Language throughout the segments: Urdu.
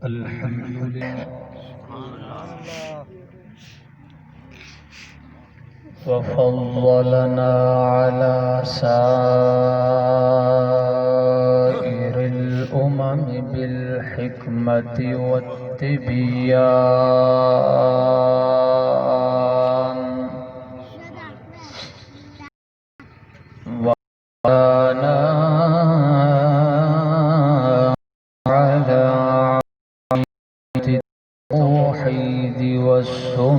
الحمد لله وفضلنا على سائر الأمم بالحكمة والتبيان وأنا على التوحيد والسنة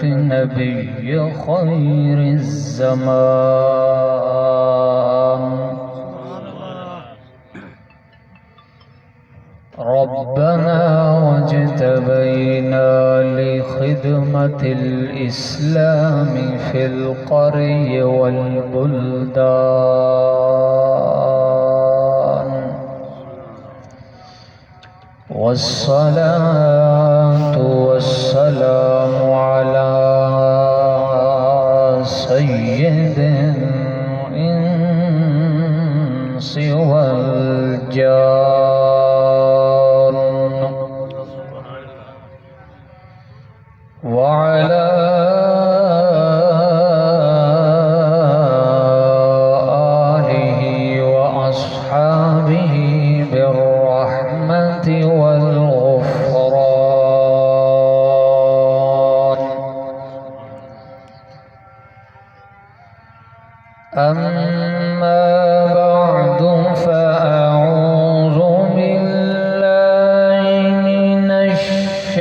نبي خير الزمان ربنا واجتبينا لخدمة الإسلام في القرى والبلدان والصلاة والسلام على سيد الإنس والجان وعلى آله وأصحابه بالرحمة والغفران أما بعد فأعوذ بالله من الشيطان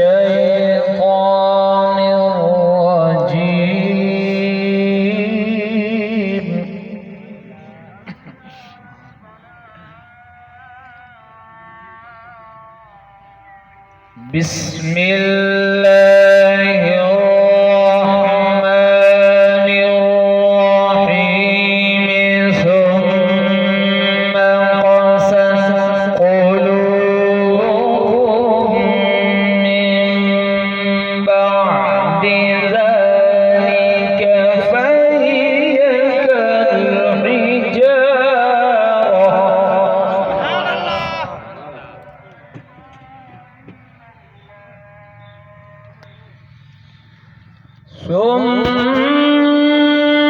الرجيم بسم الله الرحمن الرحيم ثم قست قلوبكم من بعد ذلك فهي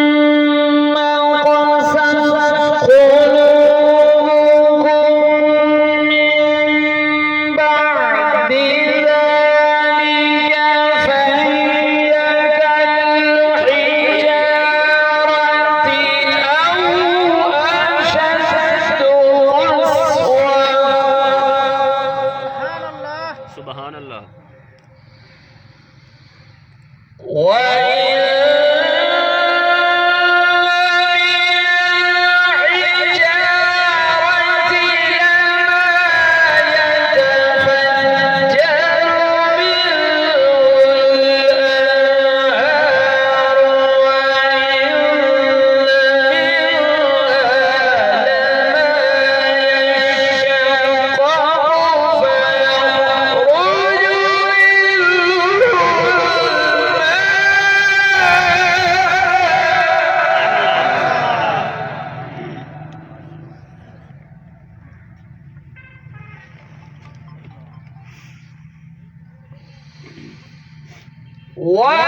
ثم قست قلوبكم من بعد ذلك فهي كالحجارة أو أشد قسوة سبحان الله وإن الحجارة لما يتفجر منه الأنهار وإن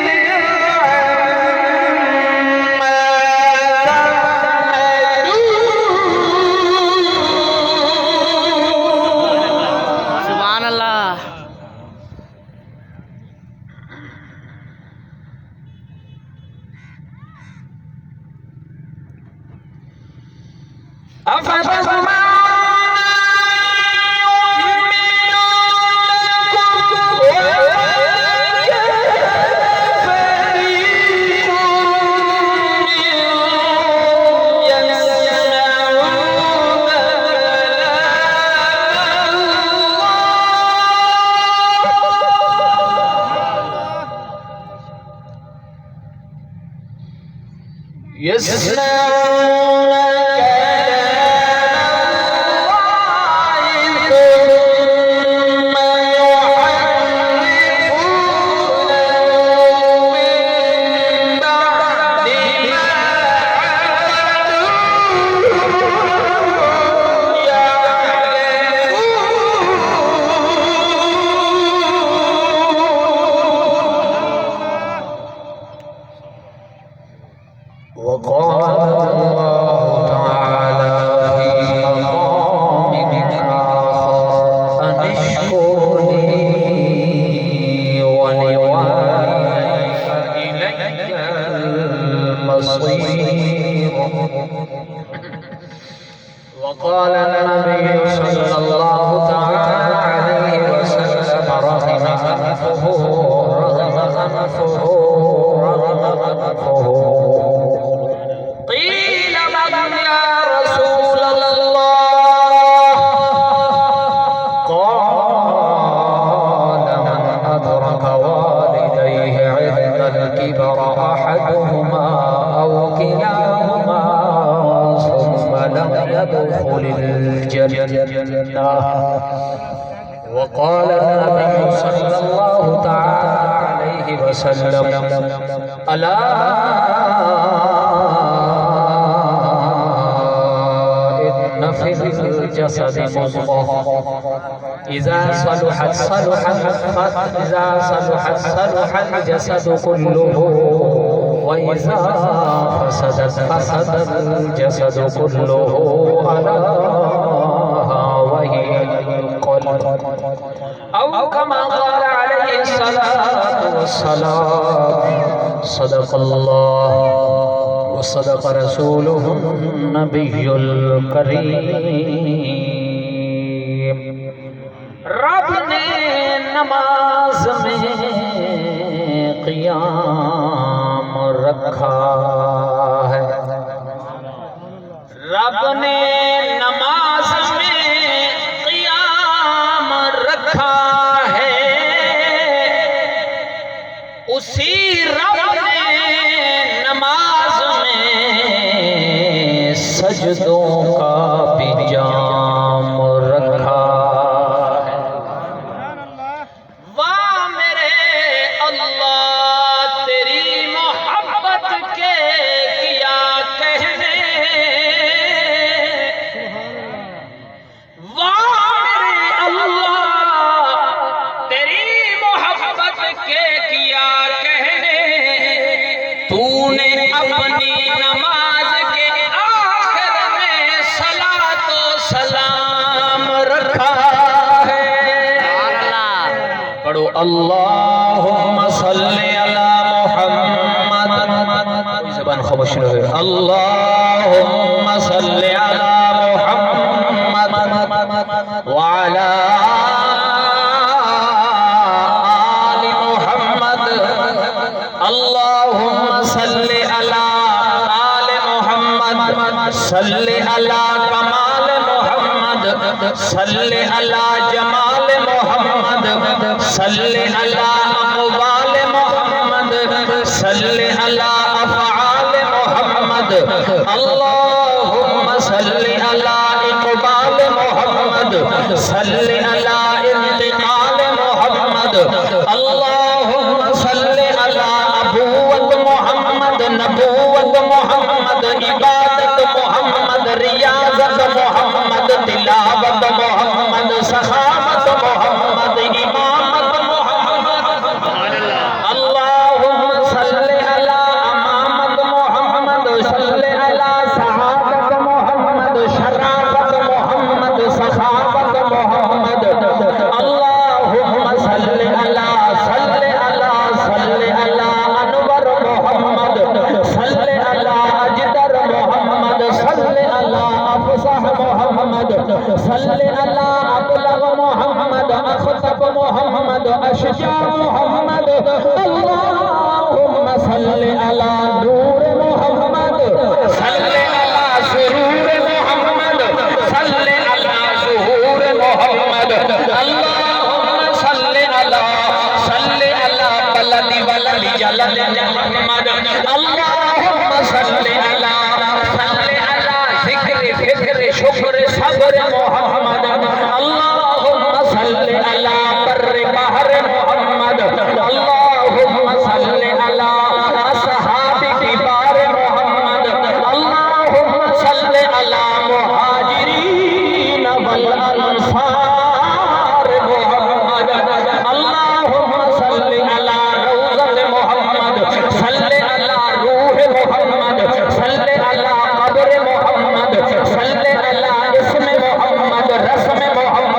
منها لما يشقق سبحان الله يسمعون وقال النبي صلى الله تعالى عليه وسلم رغم أنفه قيل من يا رسول الله قال من أدرك والديه عند الكبر أحدهما أو كلاهما ثم لم يدخل الجنة. وقال النبي صلى الله تعالى عليه وسلم ألا إن في الجسد مضغة إذا صلحت صلح الجسد كله وإذا فسد الجسد كله ألا وهي القلب أو كما قال عليه الصلاة والسلام. صدق الله وصدق رسوله النبي الكريم. رب نے نماز میں قیام رکھا ہے. رب نے نماز میں قیام رکھا ہے. اسی رب نے نماز میں سجدوں کا بھی جام رکھا ہے. واہ میرے اللہ تیری محبت کے کیا کہنے. واہ میرے اللہ تیری محبت کے کیا کہنے. تو نے اپنی نماز کے آخر میں صلاۃ و سلام رکھا ہے. پڑھو اللہم صلی علی محمد. زبان خاموش رہے. اللہم صلی علی محمد وعلی آل محمد. اللہم صلی علی آل محمد. صلی علی کمال محمد. صلی علی جمال محمد. صلی علی اقوال محمد. صلی علی افعال محمد. اللہم صلی علی اقبال محمد. صلی علی انتقال محمد. اللہم صلی علی ابوت محمد. نبوت محمد. عبادت محمد. ریاضت محمد. تلاوت محمد. سخاوت محمد. امامت محمد. اللہم صلی علی امامت محمد. صلی علی سعادت محمد. شرافت محمد. سخاوت محمد. اللہم صلی علی انور محمد. صلی علی اجدر محمد. صلی علی افصح محمد. صلی علی ابلغ محمد. اخطب محمد. اشجع محمد. اللہم صلی علی نور محمد. صلی علی سرور محمد. صلی علی ظہور محمد. اللہم صلی علی بلد ولد جلد محمد. اللہم صلی علی ذکر فکر شکر صبر محمد. اللہم صلی علی بر بحر محمد. اللہم صلی علی اصحاب کبار محمد. اللہم صلی علی مہاجرین والانصار محمد. اللہم صلی علی روضت محمد. صلی علی روح محمد. صلی علی قبر محمد. صلی علی اسم محمد. رسم محمد.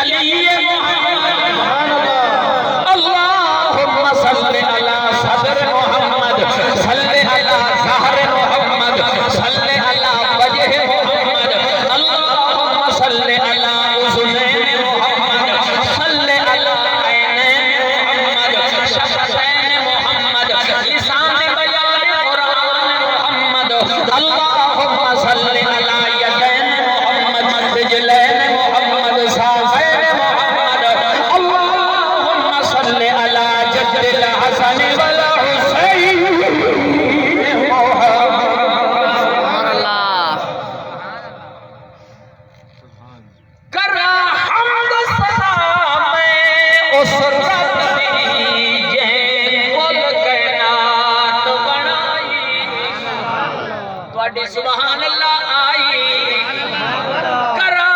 علی محمد اللہم صلی علی صدر محمد صلی علی ظہر محمد صلی علی وجہ محمد اللہم صلی علی اذنین محمد صلی علی عینین محمد شفتین محمد لسان بیان قرآن محمد اللہم صلی علی یدین محمد رجلین محمد ساقین محمد اللہم صلی علی جد الحسن والحسین محمد کرا حمد سلام اس رب دی جے کل کائنات بنائی تواڈی سبحان اللہ آئی کرا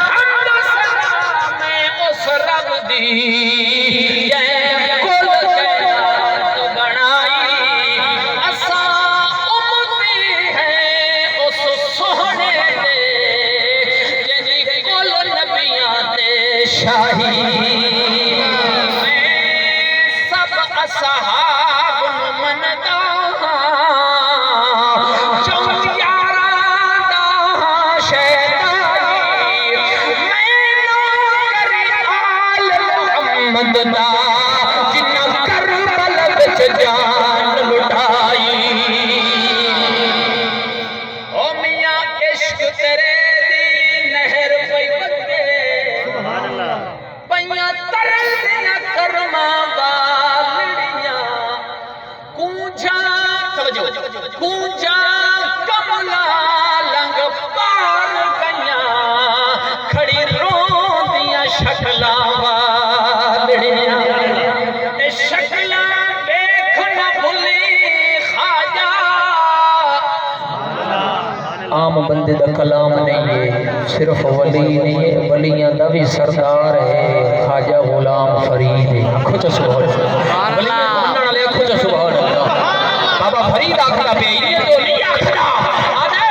حمد سلام اس رب دی جے کل کائنات بنائی اساں امتی ہے اس سوہنے دے جنی کل نبیاں تے شاہی سب اصحاب مندا چون یاراں دا شیطانی مینوں کری آل محمد دا جنہ کربل وچ جان لٹائی او میاں عشق تیرے دی نہر پئی بندے پئیاں ترل دیاں کرماں والڑیاں کونجا توجہ کونجا کملا لنگ پار گئیاں کھڑی رون دیاں شکلاں والڑیاں اے شکلاں دیکھ نہ بھلی خواجہ عام بندے دا کلام نہیں ہے صرف ولی نہیں ہے ولیاں دا بھی سردار ہے خواجہ غلام فرید ہے آنکھو چا سبحان اللہ ولیاں مانن والے آنکھو چا سبحان اللہ بابا فرید آکھدا پہ یہ تو نہیں آکھدا آدھے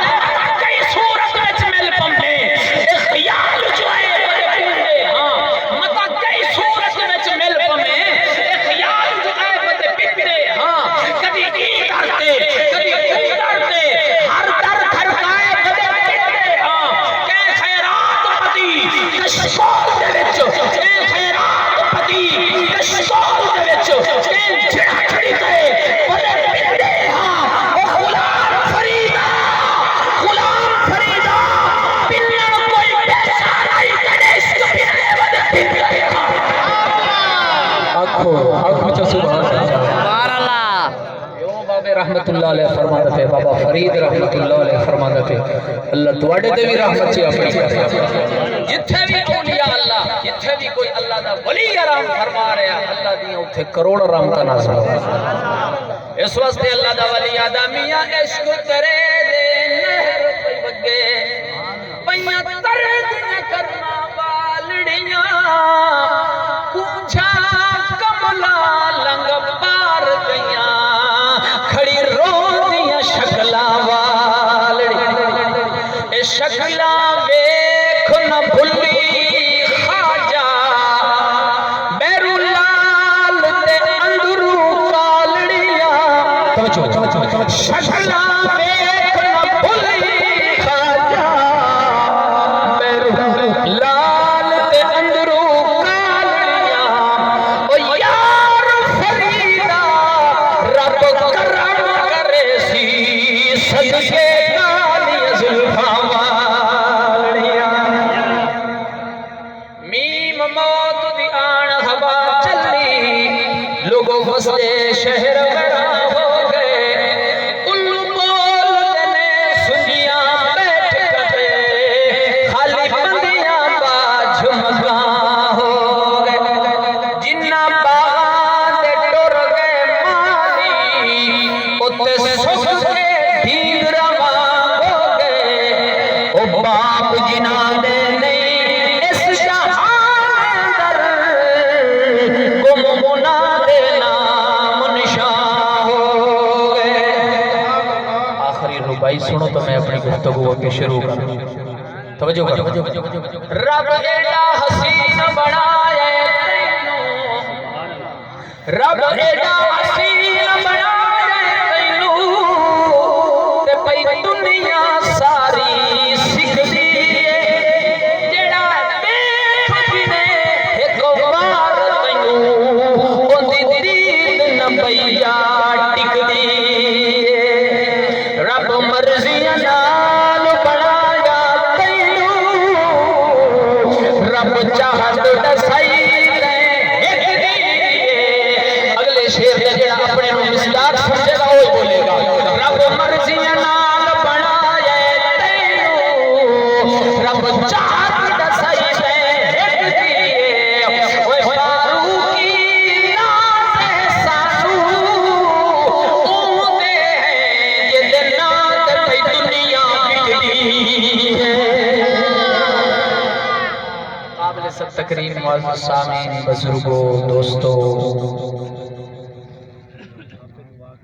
کئی صورت وچ مل پمدے اے خیال جو ہے بڑے پیندے ہاں متا کئی صورت وچ مل پمے اے خیال جو ہے بڑے پیندے ہاں کبھی کی کرتے کبھی کی کرتے ہر در کھڑکائے بڑے پیندے ہاں کہ خیرات پتی کشکول دے وچ کہ خیرات پتی کشکول دے وچ کہ جڑا کھڑی تے بڑے پیندے ہاں او غلام فریدا پنن کوئی پیسہ نہیں کرے اس کو پیندے بڑے پیندے آنکھو چا سبحان اللہ یوں بابے رحمت اللہ علیہ فرماتا تھے بابا فرید رحمت اللہ علیہ فرماتا تھے اللہ تواڈے تے بھی رحمت چی اپنی جتھے بھی اولیاء اللہ جتھے بھی کوئی اللہ دا ولی آرام فرما رہا اللہ دیاں اتھے کروڑ رحمتاں نازل اس واسطے اللہ دا ولی آدا میاں عشق تیرے دے نہر پئی وگے پئیاں ترے دیاں کرما والڑیاں کونجا کملا لنگ پار گئیاں کھڑی رو دیاں شکلاں والڑیاں اے شکلاں ویکھ نہ بھلی خواجہ بیرو لال تے اندرو کالڑیاں توجہ شکلاں ویکھ نہ بھلی خواجہ بیرو لال تے اندرو کالڑیاں او یار فریدا رب کرم کرے سی صدقے کالی زلفاں والڑیاں میم موت دی آن ہوا چلی لوگوں وستے شہر بڑا ہو گئے الو بول دنے سنیاں بیٹھ گئے خالی بندیاں با جھمکاں ہو گئے جنہ باغاں دے ٹر گئے مالی اتے سکھ کے دین رواں ہو گئے او باپ جنہ دے نہیں اس جہان در گم منا دے نام نشان ہو گئے آخری ربائی سنو تو میں اپنی گفتگو کے شروع کروں توجہ کرو رب ایڈا حسین بنایا تینوں رب ایڈا حسین بنایا تینوں تے پئی دنیا ساری سکھدی ہے جڑا دیکھ کنے ایک وار تینوں اودی دید نہ پیا ٹکدی رب مرضی نال بنایا تینوں رب چاہت دسائی اگلے شیر نے جڑا اپنے نو مصداق سمجھے گا وہی بولے گا رب مرضی نال بنایا تینوں رب چاہت دسائی اوے فاروقی ناز سانو اون دے جے نال پئی دنیا بکدی ہے قابل سب تکریم معزز سامعین بزرگوں دوستو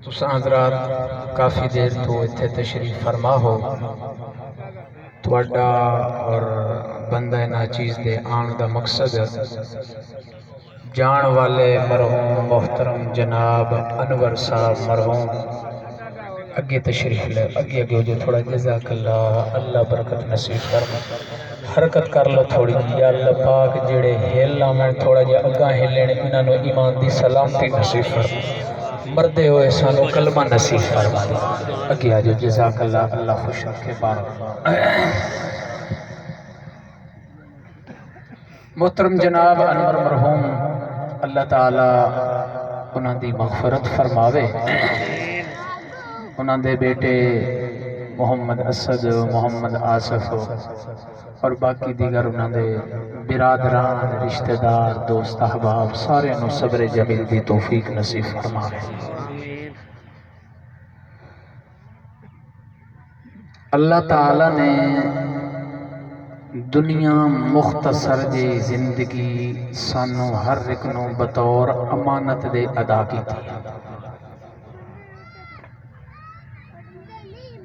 تساں حضرات کافی دیر تو اتھے تشریف فرما ہو تواڈا اور بندہ ناچیز دے آن دا مقصد جان والے مرحوم محترم جناب انور صاحب مرحوم اگے تشریف لے اگے جو تھوڑا جزاک اللہ برکت نصیب فرما حرکت کر لو تھوڑی یا اللہ پاک جڑے ہلنا میں تھوڑا جا اگاں ہلنے انہاں نو ایمان دی سلامتی نصیب فرما مردے ہوئے سانو کلمہ نصیب فرما دے اگے آجو جزاک اللہ خوش رکھے بار محترم جناب انور مرحوم اللہ تعالی انہاں دی مغفرت فرماوے انہاں دے بیٹے محمد اسد محمد آصف اور باقی دیگر انہاں دے برادران رشتہ دار دوست احباب سارے نو صبر جمیل دی توفیق نصیب فرماوے اللہ تعالی نے دنیا مختصر جی زندگی سانو ہر ایک نو بطور امانت دے ادا کی تھی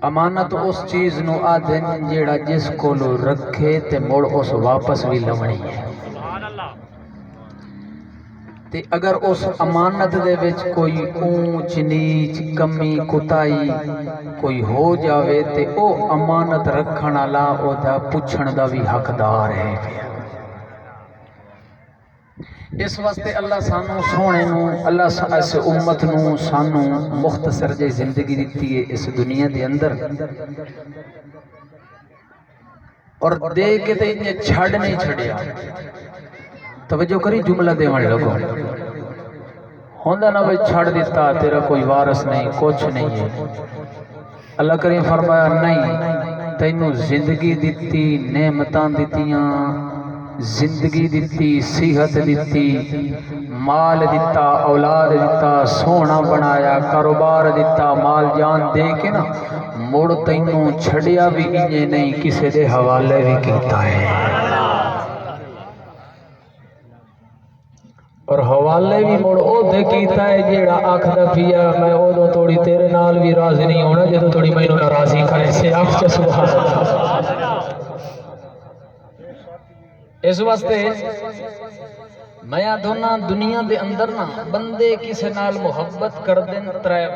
امانت اس چیز نو آدھن جیڑا جس کو لو رکھے تے موڑ اس واپس بھی لونی ہے تے اگر اس امانت دے وچ کوئی اونچ نیچ کمی کتائی کوئی ہو جاوے تے او امانت رکھن والا او دا پوچھن دا بھی حقدار ہے اس واسطے اللہ سانو سونے نو اللہ اس امت نو سانو مختصر جے زندگی دیتی ہے اس دنیا دے اندر اور دے کے تے انہیں چھڑ نہیں چھڑیا توجہ کری جملہ دے من لگو ہوندہ نہ بھئی چھڑ دیتا تیرا کوئی وارث نہیں کچھ نہیں ہے اللہ کریم فرمایا نہیں تینوں زندگی دیتی نعمتاں دیتیاں زندگی دیتی صحت دیتی مال دیتا اولاد دیتا سونا بنایا کاروبار دیتا مال جان دے کے نا موڑ تینوں چھڑیا بھی انہیں نہیں کسے دے حوالے بھی کیتا ہے اور حوالے بھی موڑ او دے کیتا ہے جیڑا آنکھ دا پیا میں او دو توڑی تیرے نال بھی راضی نہیں ہونا جدو توڑی میں انہوں ناراضی کرے سے آپ سے سبحان اللہ اس واسطے میں آدھونا دنیا دے اندر نا بندے کسے نال محبت کر دیں ترائے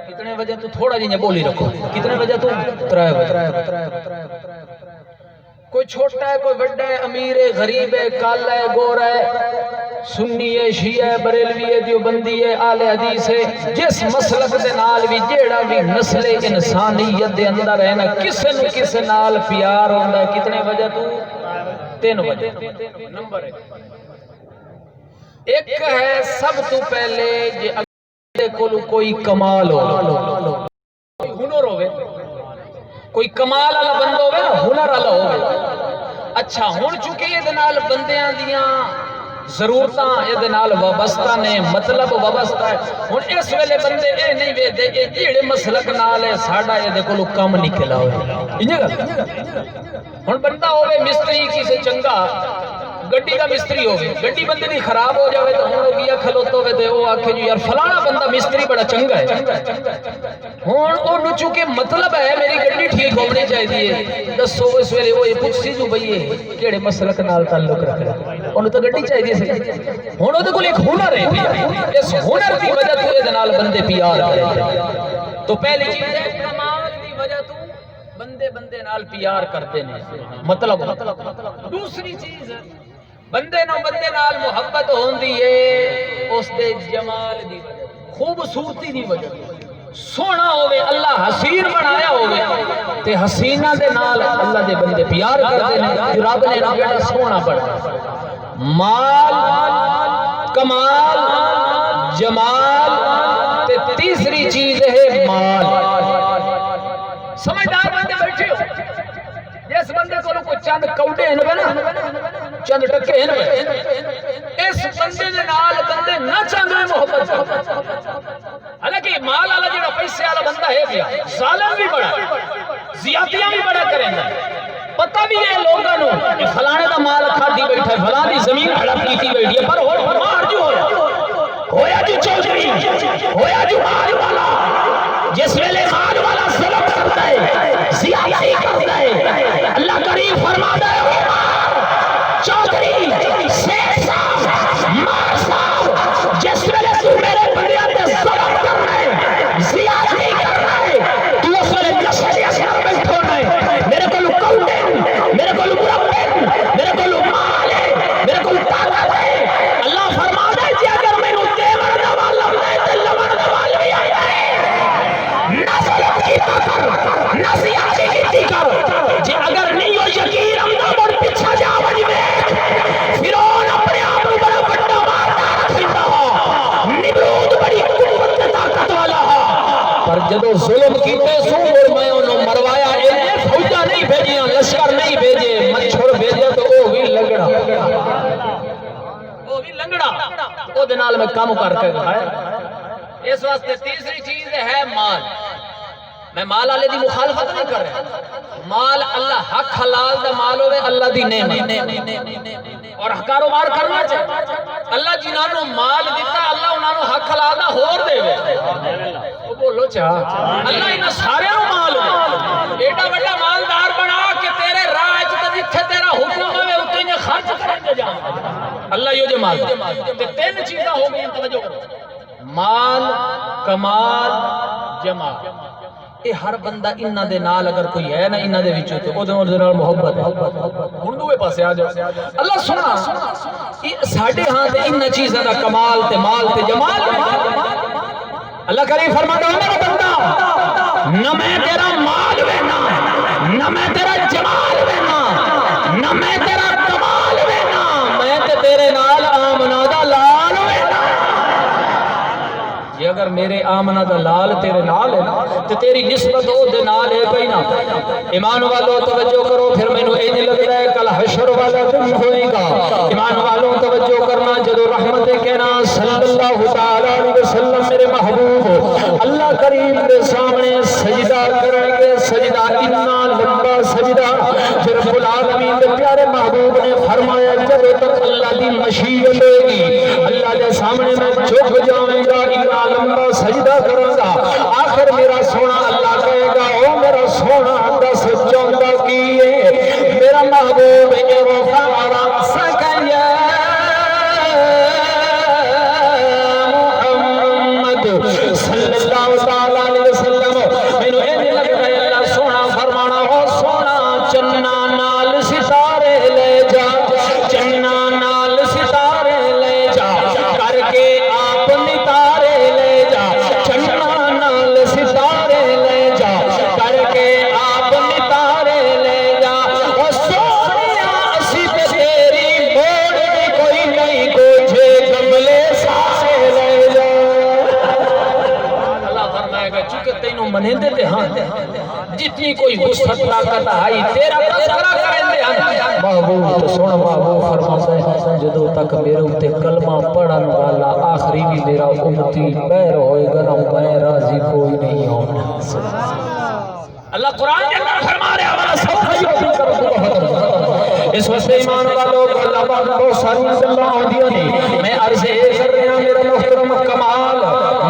کتنے وجہ تو تھوڑا جی بولی رکھو کتنے وجہ تو ترائے وجہ کوئی چھوٹا ہے کوئی بڑا ہے امیر ہے غریب ہے کالا ہے گورا ہے سنی ہے شیعہ ہے بریلوی ہے دیوبندی ہے آل حدیث ہے جس مسلک دے نال بھی جیڑا بھی نسل انسانیت دے اندر ہے نا کسے نو کسے نال پیار ہوندا ہے کتنے وجہ تو تین وجہ نمبر ایک ہے سب تو پہلے جے اگلے کولو کوئی کمال ہو کوئی ہنر ہوئے کوئی کمال والا بندہ ہوئے نا ہنر والا ہوئے اچھا ہن چکے یہ دنال بندیاں دیاں ضرورتاں یہ دنال وابستہ نے مطلب وابستہ ہے ہن اس ویلے بندے اے نہیں وے دے اے جیڑے مسلک نال ہے ساڈا یہ دے کولو کم نکلا ہوئے انجے گل ہن بندہ ہوئے مستری کسے چنگا گڈی دا مستری ہو گیا گڈی بندے دی خراب ہو جاوے تو ہن گیا کھلوتا ہوے تے او آکھے جی یار فلانا بندہ مستری بڑا چنگا ہے ہن او نو چونکہ مطلب ہے میری گڈی ٹھیک ہونی چاہیے دسو اس ویلے او پوچھ سی جو بھئی کیڑے مسلک نال تعلق رکھدا اونوں تو گڈی چاہیے سی ہن او دے کول ایک ہنر ہے اس ہنر دی وجہ تو اے دے نال بندے پیار کرے تو پہلی چیز ہے کمال دی وجہ تو بندے بندے نال پیار کرتے ہیں مطلب دوسری چیز بندے نو بندے نال محبت ہوندی ہے اس دے جمال دی وجہ خوبصورتی دی وجہ سونا ہوئے اللہ حسین بنایا ہوئے تے حسینہ دے نال اللہ دے بندے پیار کرتے ہیں رب نے جڑا سونا بنایا مال کمال جمال تے تیسری چیز ہے مال سمجھدار بندے بیٹھے ہو جس بندے کو کوئی چند کوڑے ہیں نا چند ٹکے ہیں اس بندے دے نال بندے نہ چاہندے محبت حالانکہ مال والا جڑا پیسے والا بندہ ہے پیا ظالم بھی بڑا زیادتیاں بھی بڑا کریں گا پتہ بھی ہے لوگوں نو کہ فلانے دا مال کھادی بیٹھا ہے فلاں دی زمین ہڑپ کیتی بیٹھی ہے پر مار جو ہویا جو چودھری ہویا جو مال والا جس ویلے مال والا ظلم کرتا ہے زیادتی کرتا ہے اللہ کریم فرماتا ہے چودھری شیخ صاحب مار صاحب جس ویلے تو میرے بندیاں تے ظلم کرنا ہے زیادتی کرنا ہے تو اس ویلے نشے دے اثر بیٹھو ہے میرے کول کوڑے میرے کول مربے میرے کول مال ہے میرے کول طاقت ہے اللہ فرماتا ہے جی اگر مینوں دیور دا والا ہے تے لمن دا والا بھی آیا ہے نہ ظلم کیتا کر نہ زیادتی کیتی کر جی اگر نہیں ہو یقین امدا مڑ پیچھے جا وج ویکھ فرعون اپنے آپ کو بڑا بڑا مارتا رکھدا نمرود بڑی قوت تے طاقت والا پر جدوں ظلم کیتے سو اور میں انہوں مروایا اے فوجاں نہیں بھیجیاں لشکر نہیں بھیجے مچھڑ بھیجے تو او بھی لنگڑا او دے نال میں کام کر کے دکھایا اس واسطے تیسری چیز ہے مال میں مال والے دی مخالفت نہیں کر رہا مال اللہ حق حلال دا مال ہوئے اللہ دی نعمت اور کاروبار کرنا چاہیے اللہ جنہوں مال دیتا اللہ انہوں حق حلال دا ہور دے وہ بولو چاہ اللہ انہوں سارے مال ہوئے ایڈا بڑا مالدار بنا کہ تیرے راج تے جتھے تیرا حکم ہوئے اتنے نے خرچ کرنے جا اللہ یہ جو مال تین چیزاں ہو گئی توجہ کرو مال کمال جمال اے ہر بندہ انہاں دے نال اگر کوئی ہے نا انہاں دے وچوں تے اودے نال محبت ہے ہن دوے پاسے آ جاؤ اللہ سنا ساڈے ہاں تے انہاں چیزاں دا کمال تے مال تے جمال اللہ کریم فرماتا ہے میرا بندہ نہ میں تیرا مال وینا نہ میں تیرا جمال وینا نہ میں تیرا کمال وینا میں تے تیرے نال آمنہ دا لال وینا یہ اگر میرے آمنہ دا لال تیرے نال ہے نا تو تیری نسبت ہو دے نال ہے پہنا ایمان والوں توجہ کرو پھر میں نے یہ لگتا ہے کل حشر والا دن ہوئے گا ایمان والوں توجہ کرنا جدو رحمت کہنا صلی اللہ تعالیٰ علیہ وسلم میرے محبوب اللہ کریم کے سامنے سجدہ کریں گے سجدہ اتنا لمبا سجدہ پھر رب العالمین کے پیارے محبوب نے فرمایا جب تک اللہ دی مشیت ہوئے گی اللہ کے سامنے میں جھک جاؤں گا اتنا لمبا سجدہ کروں گا آخر میرا سونا اللہ کہے گا او میرا سونا دس چوندا کیے میرا محبوب ارفع رأسک یا محمد صلی اللہ تعالیٰ علیہ وسلم میں نے یہ لگتا ہے اللہ سونا فرمانا ہو سونا چننا نال ستارے لے جا چننا نال ستارے لے جا کر کے آپ نتارے لے جا چننا نال ستارے لے جا کر کے آپ نتارے لے جا اور سونیا اسی پہ تیری موڑ بھی کوئی نہیں کوجھے گملے سارے لے جا اللہ فرمائے گا چونکہ تینوں منے دیتے ہاں جتنی کوئی وسعت طاقت آئی تیرا تذکرہ کریں دے ہاں محبوب تو سونا محبوب فرماتا ہے جدو تک میرے اتے کلمہ پڑھن والا آخری بھی میرا امتی بیر ہوئے گا نہ میں راضی کوئی نہیں ہونا اللہ قرآن کے اندر فرما رہے ہیں اس وقت ایمان والوں کو اللہ پاک بہت ساری اللہ آدیوں نے میں عرض کر رہا ہوں میرا محترم کمال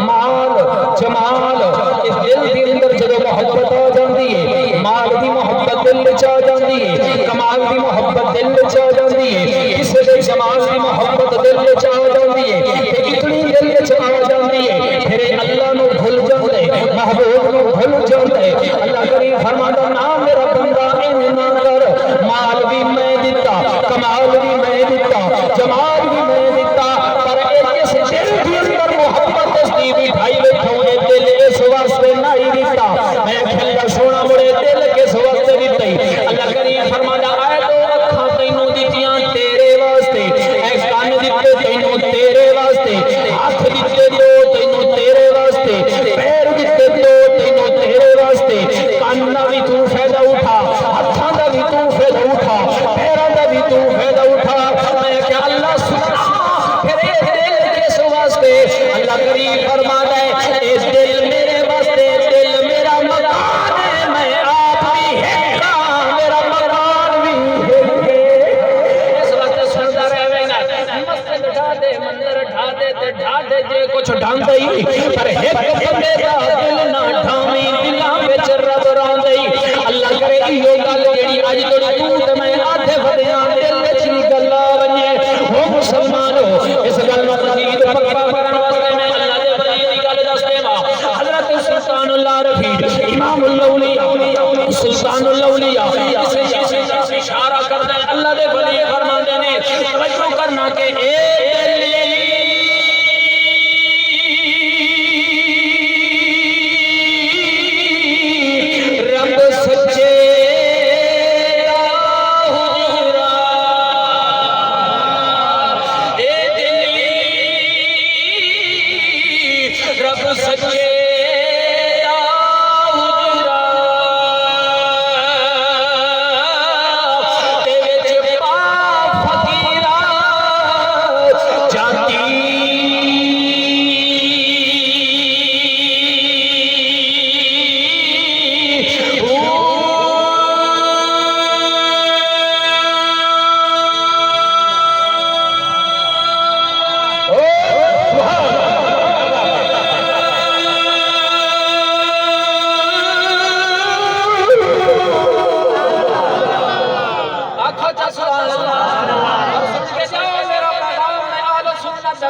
مال جمال اس دل کے اندر جدو محبت آ جاندی ہے مال دی محبت دل وچ آ جاندی ہے کمال دی محبت دل وچ آ جاندی ہے کسی دے جمال دی محبت دل وچ آ جاندی ہے تے اتنی دل وچ آ جاندی ہے پھر اللہ نو بھول جاندے محبوب نو بھول جاندے اللہ کریم فرماتا نا میرا بندہ این نہ کر مال بھی میں دیتا کمال بھی میں دیتا جمال بھی میں دیتا پر اس دل کے اندر محبت اس دی بٹھائی بیٹھوں اے دل اس واسطے نہیں دیتا میں کھلا سونا مڑے دل کس واسطے دیتا اللہ کریم فرماتا اے تو اکھاں تینوں دتیاں تیرے واسطے اے کان دتے تینوں تیرے واسطے ہاتھ دتے تو تینوں تیرے واسطے پیر دتے تو تینوں تیرے واسطے کان دا بھی تو فائدہ اٹھا ہاتھاں دا بھی تو فائدہ اٹھا پیراں دا بھی تو فائدہ اٹھا میں کہ اللہ سبحانہ پھر اے دل کس واسطے اللہ کریم فرماتا ہے اے دل میرے واسطے دل میرا مکان ہے میں آپ بھی ہے میرا مکان بھی ہے اس واسطے سنتا رہے گا مسجد ڈھا دے مندر ڈھا دے تے ڈھا دے جے کچھ ڈھاندا ہی پر ایک بندے دا دل نہ ڈھاویں دلاں وچ رب راندے اللہ کرے ایو گل جیڑی اج تو تے میں آدھے ودیاں دل وچ گل آ ونجے او مسلمانو اس گل نوں مزید پکا کرن واسطے میں اللہ دے ولی دی گل دس دیواں حضرت سلطان اللہ رفیع امام الاولیاء سلطان الاولیاء اس اشارہ کردا ہے اللہ دے ولی فرماندے نے توجہ کرنا کہ اے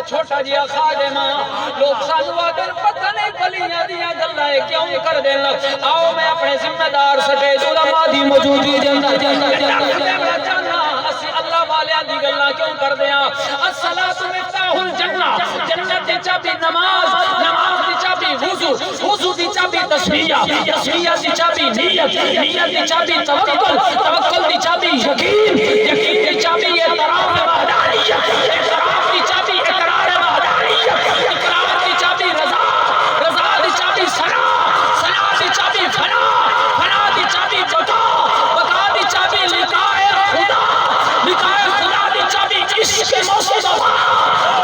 چھوٹا جیا خادمہ لوگ سانو آدھر پتہ نہیں بلیاں دیا گلائے کیوں کر دیں لگ آؤ میں اپنے ذمہ دار سٹے علماء دی موجودی جنہ اسی اللہ والیاں دی گلہ کیوں کر دیا الصلاة مفتاح الجنہ جنت دی چابی نماز نماز دی چابی وضو وضو دی چابی تسمیہ تسمیہ دی چابی نیت نیت دی چابی توکل توکل دی چابی یقین یقین دی چابی اعتراف وحدانیت اعتراف دی چابی اقرار دی چابی رضا رضا دی چابی سنا سنا دی چابی فنا فنا دی چابی بقا بقا دی چابی لقاء خدا لقاء خدا دی چابی عشق مصطفیٰ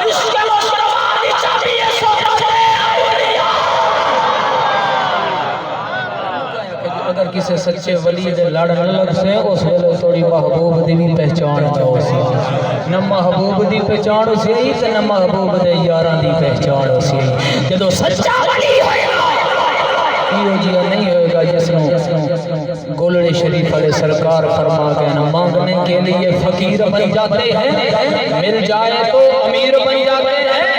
عشق مصطفیٰ دی چابی صحبت اولیاء اگر کسی سچے ولی دے لڑ نہ لگ سے اس ویلے تھوڑی محبوب دی بھی پہچان ہو سی نہ محبوب دی پہچان ہو سی تے نہ محبوب دے یاراں دی پہچان ہو سی جدوں سچا ولی ہوئے گا یہ جی نہیں ہوئے گا جس نے گولڑے شریف والے سرکار فرما کے نہ مانگنے کے لیے فقیر بن جاتے ہیں مل جائے تو امیر بن جاتے ہیں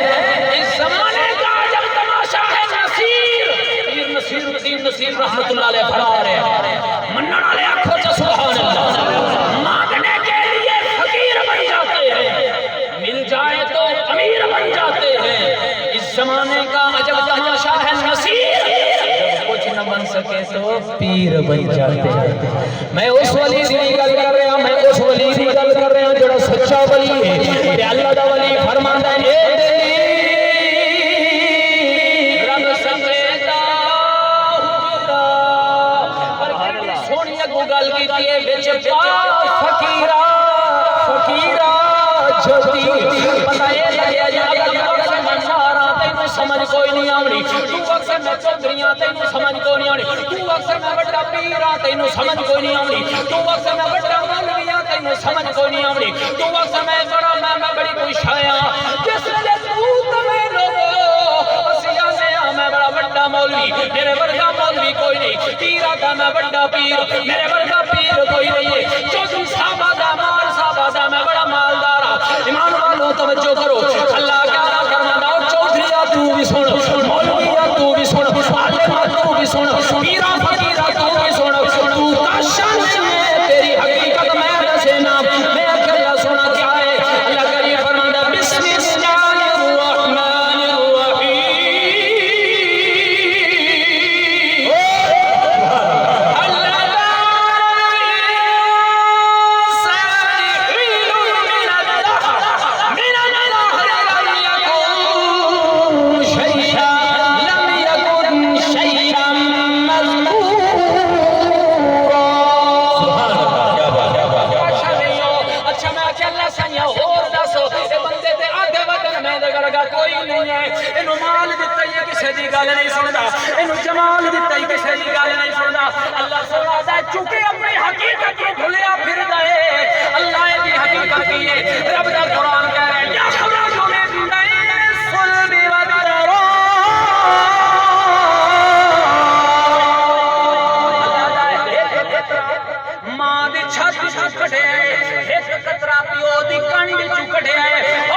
اس زمانے کا عجب تماشا ہے نصیر پیر نصیر الدین نصیر رحمت اللہ علیہ فرما رہے ہیں منن والے آنکھوں سے سبحان اللہ مانگنے کے لیے فقیر بن جاتے ہیں مل جائے تو امیر بن جاتے ہیں اس زمانے کا عجب تماشا ہے نصیر کچھ نہ بن سکے تو پیر بن جاتے ہیں میں اس ولی کی گل کر رہا ہوں میں اس ولی کی گل کر رہا ہوں جو سچا ولی ہے تے اللہ دا ولی فرماندا ہے اے دلی رب سمجھدا ہوندا پر سونی اگو گل کیتی ہے وچ فقیرا فقیرا جھوٹی پتہ اے لگیا جی سمجھ کوئی نہیں آونی تو اکثر میں چودھریاں تینوں سمجھ کوئی نہیں آونی تو اکثر میں بڑا پیراں تینوں سمجھ کوئی نہیں آونی تو اکثر میں بڑا مولویاں تینوں سمجھ کوئی نہیں آمنی تو وقت میں بڑی کوئی شایا جس لئے تو تمہیں لوگو اسیہ سے میں بڑا بڑا مولوی میرے ورگا مولوی کوئی نہیں پیرا کا میں بڑا پیر میرے ورگا پیر کوئی نہیں ہے چودھری صحابہ دا مال صحابہ دا میں بڑا مالدارا ایمان والوں توجہ کرو اللہ کا فرما دا چودھری تو بھی سن مولوی تو بھی سن عالم تو بھی سن پیرا فقیرہ تو بھی سن تو کا شان ہے تیری حقیقت میں نشینا میں اکھلا سنا کیا ہے اللہ کریم فرما دا بسم اللہ الرحمن الرحیم جمال دیتا ہی کسی دی گال نہیں سندا اللہ سونا دا چونکہ اپنی حقیقت کو بھولیا پھر دائے اللہ دی حقیقت کی ہے رب دا قرآن کہہ رہے ہیں یا خراجوں میں بندائے صلبی و درارا اللہ دا ایک قطرہ ماں دی چھت چکڑے ایک قطرہ پیو دی کانی چکڑے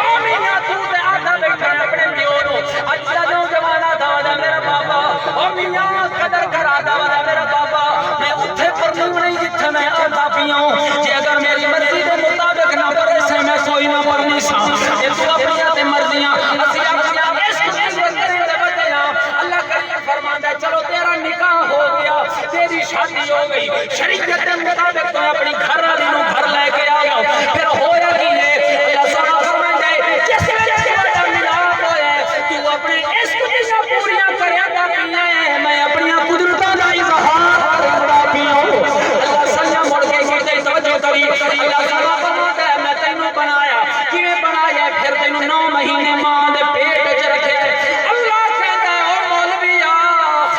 آمینہ تو دے آدھا بیٹھا اپنے پیو نو اچھا جو جوانا دا میرا بابا اور میاں قدر کرا دا میرا بابا میں اتھے پڑھوں نہیں جتھے میں آتا پیوں جے اگر میری مرضی دے مطابق نہ پڑھے سے میں سوئی نہ پڑھنی سا یہ تو اپنی آتے مرضیاں اسی اپنی اللہ کریم فرماتا ہے چلو تیرا نکاح ہو گیا تیری شادی ہو گئی شریعت کے مطابق تو اپنی گھر والی نو گھر لے کے آیا پھر ہویا کی ہے اللہ سنا فرماتا ہے جس ویلے ملاپ ہوئے تو اپنے عشق دیاں پوریاں کریا دا پیاں میں اپنی قدرتاں دا اظہار کردا پیاں اللہ سنیا مڑ کے کہتے توجہ کری اللہ سنا فرماتا ہے میں تینوں بنایا کیویں بنایا پھر تینوں 9 مہینے ماں دے پیٹ وچ رکھے اللہ کہتا ہے او مولویا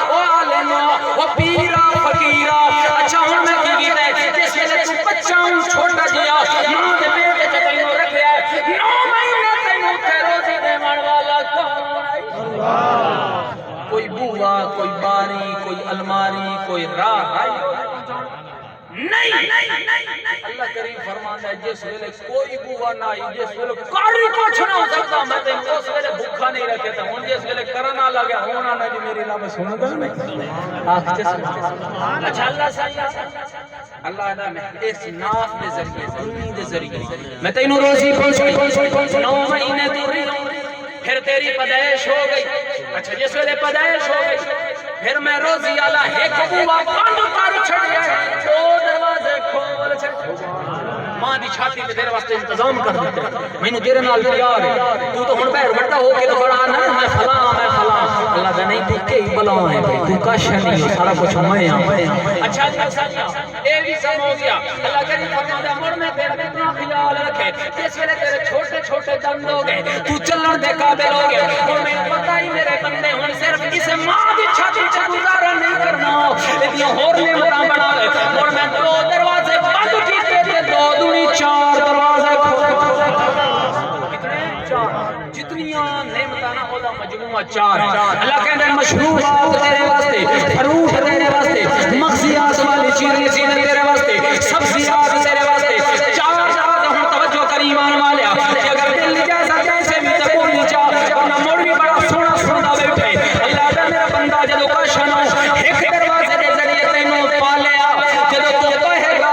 او عالما او پیرا فقیرا اچھا ہن میں کی کیتا ہے جس ویلے تو بچہ چھوٹا جیا ماں دے پیٹ وچ تینوں رکھیا ہے 9 مہینے تینوں تے روزی دیون والا کون ہے کوئی بوا کوئی باری کوئی الماری کوئی راہ نہیں اللہ کریم فرماتا ہے جس ویلے کوئی بوا نہ آئی جس ویلے کاڑی کچھ نہ ہو سکتا میں تے اس ویلے بھوکا نہیں رکھے تھا ہن جس ویلے کرنا لگا ہونا نہ جی میری نام سن دا نہیں اچھا اللہ صحیح اللہ دا میں اس ناف دے ذریعے دنیا دے ذریعے میں تینوں روزی پہنچائی 9 مہینے دوری پھر تیری پیدائش ہو گئی اچھا جس ویلے پیدائش ہو گئی پھر میں روزی آلہ ایک بوا بند کر چھڑیا 2 دروازے کھول چھڑیا ماں دی چھاتی تے تیرے واسطے انتظام کر دیتے مینوں تیرے نال پیار ہے تو تو ہن بہر بڑا ہو کے تو بڑا نا میں فلاں اللہ دا نہیں تو کئی بلا ہے بھائی تو کاش نہیں سارا کچھ میں ہاں اچھا اے بھی سم ہو گیا اللہ کریم فرماتا ہے مڑ میں تیرا اتنا خیال رکھے جس ویلے تیرے چھوٹے چھوٹے دند ہو گئے تو چلن دے قابل ہو گیا اور میں پتہ ہی میرے بندے ہن صرف اس ماں دی چھاتی سے گزارا نہیں کرنا اتنی اور نعمتاں بنا لے اور میں 2 دروازے بند کیتے تے 2 دونی 4 دروازے جتنیاں نعمتاں نہ اودا مجموعہ 4 اللہ کہندا ہے مشروبات تیرے واسطے فروٹ تیرے واسطے مغزیات والی چیزیں تیرے واسطے سبزیات تیرے واسطے 4 ہن توجہ کر ایمان والیا کہ اگر دل اجازت دے سے بھی تے بولی چا ورنہ موڑ بھی بڑا سونا سندا بیٹھے اللہ دا میرا بندہ جدو کاشن ایک دروازے دے ذریعے تینوں پالیا جدو تو کہے گا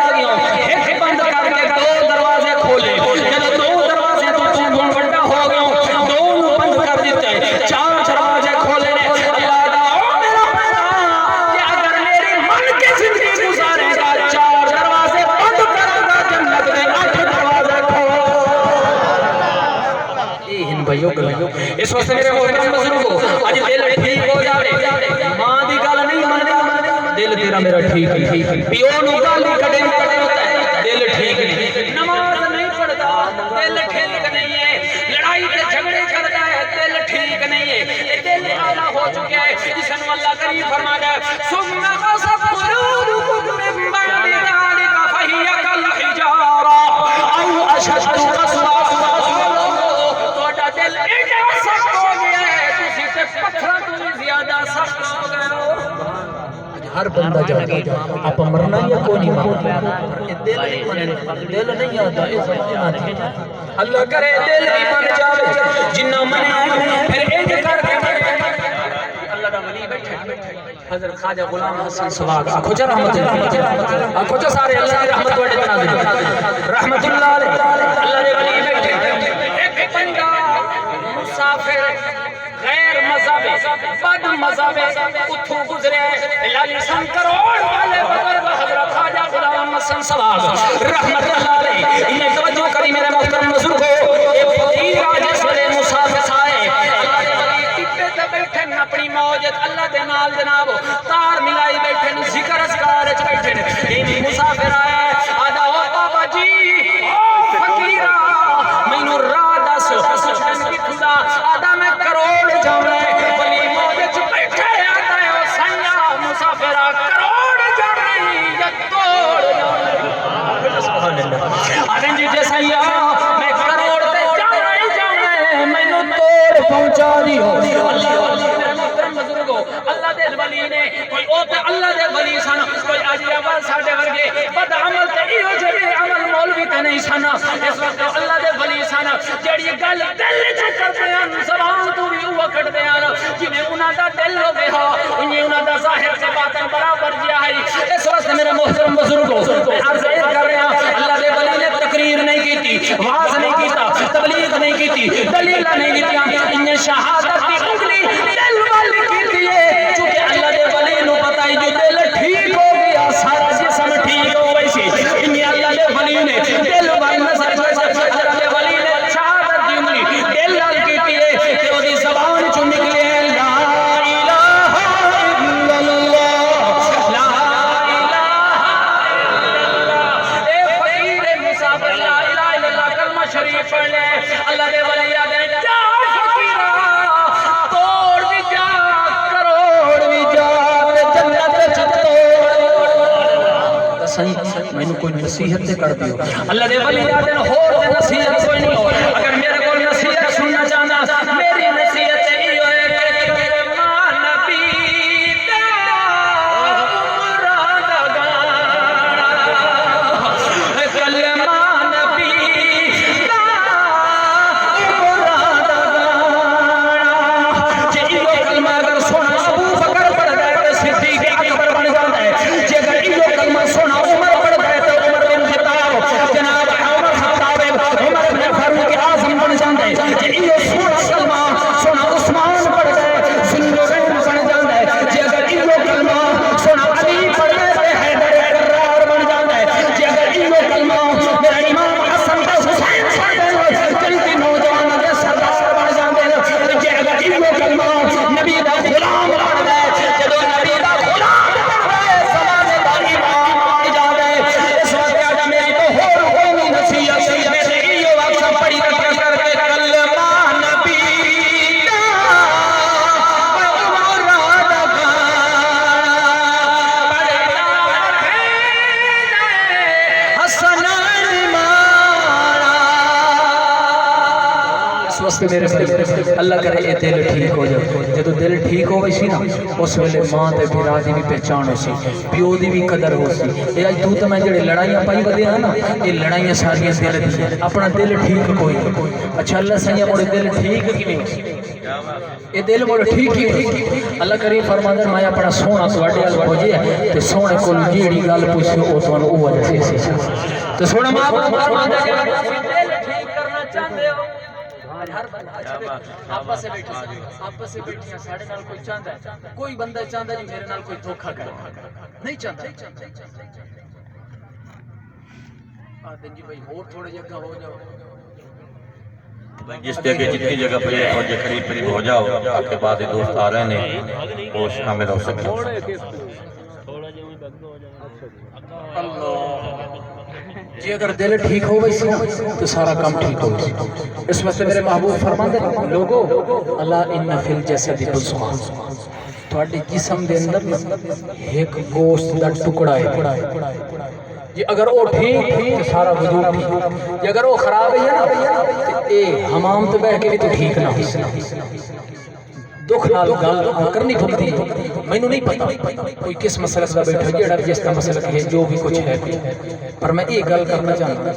ایک بند کر کے 2 دروازے کھولے جدو 2 دروازے تو بڑا ہو گیا 2 بند کر دیتے 4 دروازے کھولے اللہ دا او میرا بندہ کہ اگر میری من کی زندگی گزارے گا 4 دروازے بند کرے گا جنت دے 8 دروازے کھول اے ہن بھائیو اس واسطے میرے محترم بزرگوں اج دل ٹھیک ہو جاوے ماں دی گل نہیں مندا دل تیرا میرا ٹھیک ہے پیو نو گالی کڈے دل ٹھیک نہیں نماز نہیں پڑھدا دل ٹھیک نہیں ہے لڑائی تے جھگڑے کردا ہے دل ٹھیک نہیں ہے دل اعلی ہو چکا ہے جس نے اللہ کریم فرمایا ہے ثم قصف قلوبكم من بعد ذلك فهي كالحجارة ہر بندہ جاتا ہے آپ مرنا یا کوئی نہیں مرنا دل نہیں منے دل نہیں آتا اس وقت اللہ کرے دل ہی من جاوے جنہ منے پھر ایک کر کے اللہ دا ولی بیٹھے حضرت خواجہ غلام حسن سواگ آنکھو چا رحمت اللہ آنکھو چا سارے اللہ کی رحمت وڑے تنازل رحمت اللہ علیہ اللہ دے ولی بیٹھے ایک بندہ مسافر غیر مذہبی بد مذہبی اتھو گزرے لالی سن کروڑ والے بزرگ حضرت خواجہ غلام حسن سواگ رحمت اللہ علیہ انہیں توجہ کری میرے محترم بزرگوں ایک فقیر آج اس ویلے مسافر آئے اللہ دے ولی ٹپے تے بیٹھن اپنی موجت اللہ دے نال جناب تار ملائی بیٹھن ذکر اذکار وچ بیٹھن انہیں مسافر آئے آدھا او بابا جی او فقیرہ مینوں راہ دس حسن کی خدا آدھا میں کروڑ جاوے ولی موجت بیٹھے آتا ہے او سیاں مسافرہ کروڑ جاوے یا توڑ جاوے سبحان اللہ آدھیں جی جیسا یا میں کروڑ تے جاوے مینوں توڑ پہنچا دیو اللہ دے ولی نے کوئی او تے اللہ دے ولی سن کوئی اجی اول ساڈے ورگے بد عمل تے ایو جڑے عمل مولوی تے نہیں سن اس وقت اللہ دے ولی سن جڑی گل دل وچ کردے ہیں زبان تو بھی او کڈدے ہیں جویں انہاں دا دل ہوے ہا انہاں انہاں دا ظاہر تے باطن برابر جیا ہے اس وقت میرے محترم بزرگوں عرض کر رہے ہیں اللہ دے ولی نے تقریر نہیں کیتی واعظ نہیں کیتا تبلیغ نہیں کیتی دلیل نہیں کیتیاں انہیں شہادت دی انگلی دل والی کیتی ہے چونکہ اللہ دے ولی نو پتہ ہے جو دل ٹھیک ہو گیا سارا جسم ٹھیک ہو ویسی انہیں اللہ دے ولی نے دل والی نظر اللہ دے ولی نے شہادت دی انگلی دل والی کیتی ہے کہ وہ دی زبان چو نکلے لا الہ الا اللہ لا الہ الا اللہ اے فقیر مسافر لا الہ الا اللہ کلمہ شریف پڑھ لے اللہ دے ولی آدھے جا فقیرہ توڑ بھی جا کروڑ بھی جا جنت توڑ صحیح میں نے کوئی نصیحت تے کر دیو اللہ دے ولی آدھے ہور تے نصیحت کوئی نہیں ہو اگر میرے کو نصیحت سننا چاہنا میری نصیحت یہ ہے کہ کلمہ نبی دا مراد گانا کلمہ نبی دا مراد گانا جی یہ کلمہ اگر سونا ابو بکر پڑھ جائے تو صدیق اکبر بن جاتا ہے جی اگر یہ کلمہ سونا عمر پڑھ جائے تو عمر بن خطاب جناب عمر خطاب عمر بن فاروق اعظم بن جاتا ہے جی یہ سونا کلمہ سونا عثمان پڑھ جائے ذوالنورین بن جاتا ہے جی اگر یہ کلمہ سونا علی پڑھ جائے تو حیدر کرار بن جاتا ہے جی اگر یہ کلمہ میرا امام حسن کا حسین پڑھ جائے جنتی نوجوان کے سردار بن جاتے ہیں جی اگر یہ کلمہ نبی دا غلام بن جائے جب نبی دا غلام بن جائے زمانے دا امام بن جائے اس وقت آجا میری تو ہور کوئی نصیحت میں سے یہ وقت پڑھی کر کے کلمہ نبی دا مراد گانا بڑا حسن مارا اس وقت میرے اللہ کرے یہ دل ٹھیک ہو جائے جدو دل ٹھیک ہو سی نا اس ویلے ماں تے بھرا دی بھی پہچان ہو سی پیو دی بھی قدر ہو سی یہ اج تو میں جڑے لڑائیاں پائی ودے ہیں نا یہ لڑائیاں ساریاں دل دی اپنا دل ٹھیک کوئی اچھا اللہ سیاں موڑے دل ٹھیک کیویں یہ دل موڑے ٹھیک ہی اللہ کریم فرماندا ہے میں اپنا سونا تواڈے ال بھیجیا تے سونے کول جیڑی گل پوچھو او تانوں او وجہ سی تے سونا ماں فرماندا ہے دل ٹھیک کرنا چاہندے ہو ہر بندہ آپس سے بیٹھی ہیں ساڑھے نال کوئی چاہتا ہے کوئی بندہ چاہتا ہے جی میرے نال کوئی دھوکھا کرے نہیں چاہتا آدھیں جی بھائی اور تھوڑے جگہ ہو جاؤ جس جگہ جتنی جگہ پر یہ فوج قریب قریب ہو جاؤ آپ کے بعد دوست آ رہے ہیں وہ شامل ہو سکے جی اگر دل ٹھیک ہو گئی تو سارا کام ٹھیک ہو گئی اس وقت میرے محبوب فرماندے لوگو اللہ ان فی الجسد مضغہ تھوڑی جسم دے اندر ایک گوشت دا ٹکڑا ہے جی اگر وہ ٹھیک تو سارا وجود ٹھیک جی اگر وہ خراب ہے نا اے حمام تو بہ کے بھی تو ٹھیک نہ ہو دکھ نال گل کرنی پوندی مینوں نہیں پتا کوئی کس مسئلے دا بیٹھا جیڑا جس دا مسئلہ ہے جو بھی کچھ ہے پر میں یہ گل کرنا چاہنا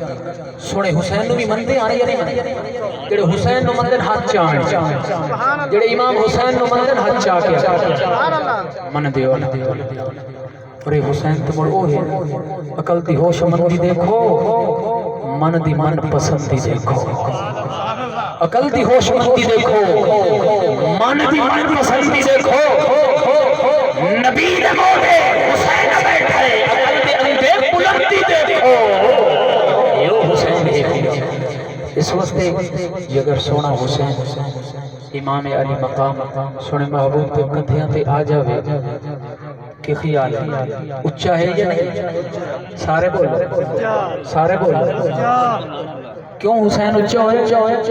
سونے حسین نو بھی مندے آنے یا نہیں جڑے حسین نو مندے ہاتھ چاہن جڑے امام حسین نو مندے ہاتھ چاہ کے من دیو اور یہ حسین تو مڑ او ہے عقل دی ہوش مندی دیکھو من دی من پسندی دیکھو عقل دی ہوش مندی دیکھو من دی من پسندی دیکھو نبی دے موڑے حسین بیٹھے عقل دی اندے بلندی دیکھو یہ حسین ہے اس وقت یہ اگر سونا حسین امام علی مقام سونے محبوب تے کندھیاں تے آ جاوے کہ خیال ہے اچھا ہے یا نہیں سارے بولو کیوں حسین اچھا ہوئے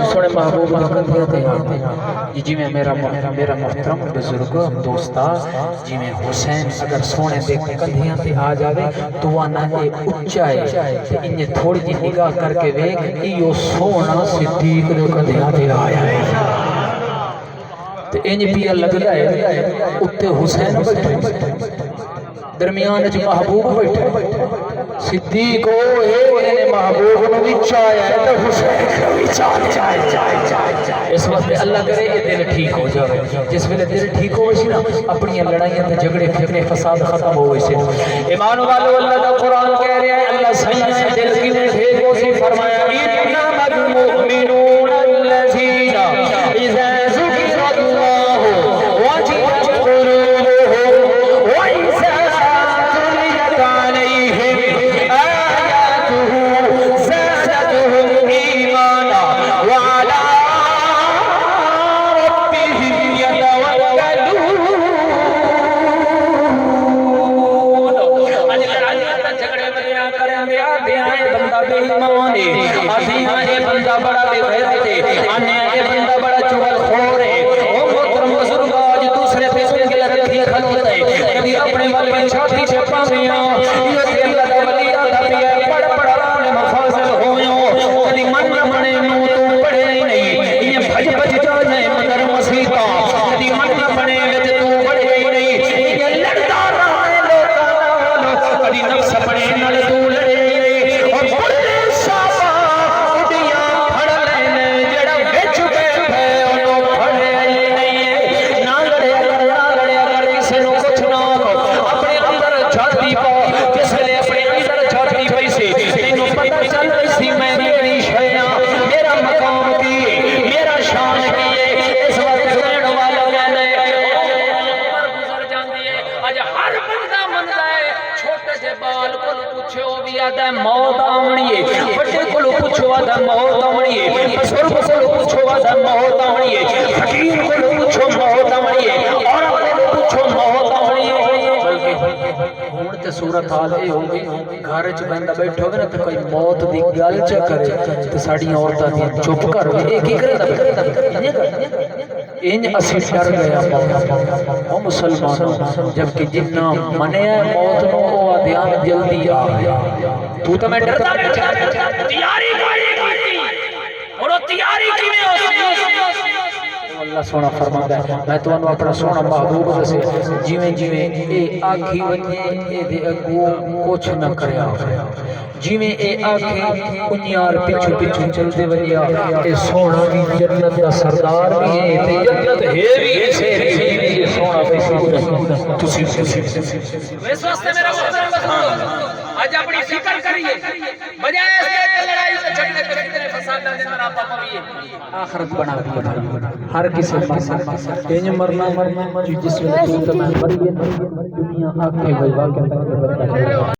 سونے محبوب کندھیاں تے جی میں میرا محترم بزرگ دوستا جی میں حسین اگر سونے دے کندھیاں تے آ جاوے تو وانا یہ اچھا ہے انہیں تھوڑی جی نگاہ کر کے ویک ایو سونا صدیق دے کندھیاں تے آیا ہے تو انج پیا لگتا ہے اتے حسین بیٹھے درمیان جو محبوب بیٹھے صدیق ہوئے انہیں محبوب نو بھی چاہیا ہے تو حسین نو بھی چاہیا اس وقت اللہ کرے یہ دل ٹھیک ہو جائے جس ویلے دل ٹھیک ہوئے سی نا اپنی لڑائیاں تے جھگڑے فتنے فساد ختم ہوئے سی ایمان والو اللہ دا قرآن کہہ رہے ہیں اللہ سینا دل کی بھیجو سی فرمایا انما المؤمنون الذین اذا ذکر اللہ وجلت قلوبهم واذا تليت عليهم آياته زادتهم ایمانا وعلى ربهم يتوکلون بندہ بے ایمان ہے یہ بندہ بڑا بے غیرت ہے یہ بندہ بڑا چغل خور ہے او محترم بزرگ آج دوسرے پیسے کے لئے رکھی کھلوتا ہے کبھی اپنے والے چھاتی چھپا میاں یہ کہ اللہ کا ولی آدھا پیا پڑھ اپنے مفاظل ہویوں کبھی من بنے منہ تو پڑھے ہی نہیں یہ بھج جانے مگر مسیطہ کبھی من بنے ویدے تو پڑھے ہی نہیں یہ لڑتا رہا ہے لوگا کبھی نفس پڑھے نل تو لڑے اور بڑے شاپا اڈیاں پھڑ لینے جڑا بچ بیٹھے انہوں پھڑے نہیں نہ لڑے اگر کسی نو کچھ نہ ہو اپنے اندر چھاتی پا جس لئے اپنے اندر چھاتی پیسے تینوں پتہ چل اسی میں میری شیعہ میرا مقام کی میرا شان کی اس وقت سین والا کہنے عمر گزر جاندی ہے آج ہر بندہ مندا ہے چھوٹے سے بال کو پوچھو بھی آدھا موت آمنی ہے بڑے کو پوچھو آدھا موت آمنی ہے بزرگ کو پوچھو آدھا موت آمنی ہے حکیم کو پوچھو موت آمنی ہے اور اپنے کو پوچھو موت آمنی ہے بلکہ ہونتے صورت حال یہ ہوگی گھر چ بندہ بیٹھو گے نا تو کوئی موت دی گل چ کرے تو ساڑی عورتاں دی چپ کر ایک ہی کرے انج اسی ڈر گیا او مسلمانوں جبکہ جنہ منے موت نو او دھیان جلدی آ تو تو میں ڈردا تیاری کیتی اور تیاری کیویں ہو اللہ سونا فرماتا ہے میں تو انو اپنا سونا محبوب سے جیویں جیویں اے آکھی ونجے اے دے اگو کچھ نہ کریا جیویں اے آکھی انیار پچھو پچھو چل دے ونجیا اے سونا بھی جنت دا سردار بھی ہے تے جنت ہے بھی اسے یہ سونا بھی تسی اس واسطے میرا محترم بزرگ آج اپنی فکر کریے بجائے اس کے لڑائی سے جھگڑے کرتے فساد دے اندر آپ پاویے آخرت بنا ہر کسی مرنا جس میں تو میں مر گیا دنیا آنکھیں بھائی واقعہ